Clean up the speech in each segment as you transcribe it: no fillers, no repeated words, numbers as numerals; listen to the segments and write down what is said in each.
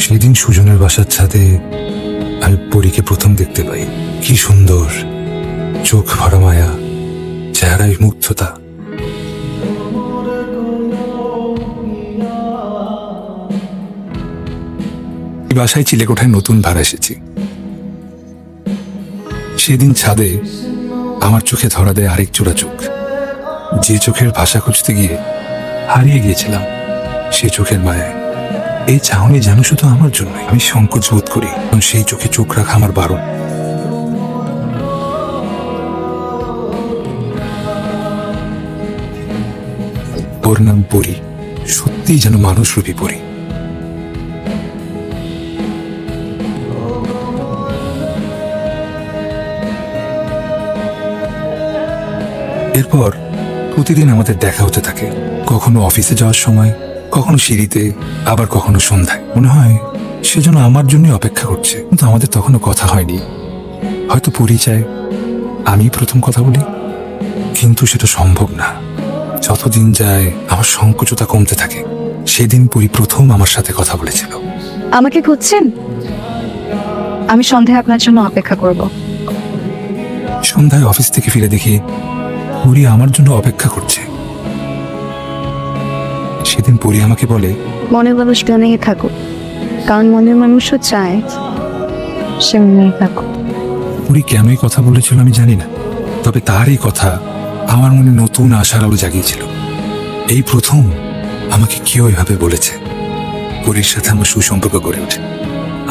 সেদিন সুজনের বাসার ছাদে আমি পরীকে প্রথম দেখতে পাই। কি সুন্দর, চোখ ভরা মায়া, চেহারায় মুগ্ধতা। বাসায় চিলেকোঠায় নতুন ভাড়া এসেছি। সেদিন ছাদে আমার চোখে ধরা দেয় আরেক জোড়া চোখ, যে চোখের ভাষা খুঁজতে গিয়ে হারিয়ে গিয়েছিলাম সে চোখের মায়ায়। এই চাহনি যেন শুধু আমার জন্য। আমি সংকোচ বোধ করি, কারণ সেই চোখে চোখ রাখা আমার বারণ। ওর নাম পরি, সত্যিই যেন মানুষ রূপী পরি। এরপর প্রতিদিন আমাদের দেখা হতে থাকে, কখনো অফিসে যাওয়ার সময়, কখনো সিঁড়িতে, আবার কখনো সন্ধ্যায়। মনে হয় সেজন্য আমার জন্য অপেক্ষা করছে, কিন্তু আমাদের তখনও কথা হয়নি। হয়তো পরিচয় আমি প্রথম কথা বলি, কিন্তু সেটা সম্ভব না। যতদিন যায় আমার সংকোচতা কমতে থাকে। সেদিন পরি প্রথম আমার সাথে কথা বলেছিল। আমাকে খুঁজছেন? আমি সন্ধ্যায় আপনার জন্য অপেক্ষা করব। সন্ধ্যায় অফিস থেকে ফিরে দেখি পরি আমার জন্য অপেক্ষা করছে। সেদিন পরি আমাকে বলে, মনের মানুষ গানেই থাকুক, কারণ মনের মানুষও চায় সে মনেই থাকুক। পরি কেন এই কথা বলেছিল আমি জানি না, তবে তার এই কথা আমার মনে নতুন আশার আলো জাগিয়েছিল। এই প্রথম আমাকে কেউ এভাবে বলেছে। পরির সাথে আমার সুসম্পর্ক গড়ে ওঠে,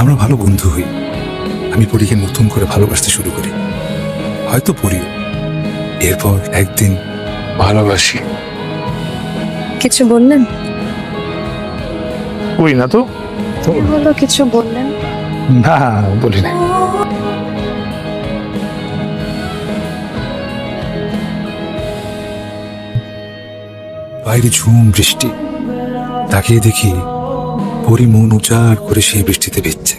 আমরা ভালো বন্ধু হই। আমি পরিকে নতুন করে ভালোবাসতে শুরু করি, হয়তো পরিও। এরপর একদিন ভালোবাসি। কিছু বললেন? ওই না তো বললো কিছু বললেন না, বলি না। বাইরে ঝুম বৃষ্টি, তাকিয়ে দেখি পরি মন উজাড় করে সেই বৃষ্টিতে ভিজছে।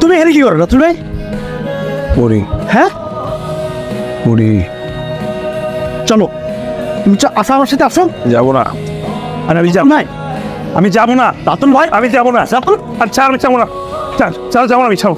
তুমি এখানে কি করো রাতুল ভাই? পরি। হ্যাঁ পরি, চলো, তুমি আসো আমার সাথে, আসো। যাবো না। আর আমি যাবো না, আমি যাবো না রাতুল ভাই, আমি যাবো না। যাবো না। আচ্ছা আমি যাবো না, যাবো না, আমি যাবো।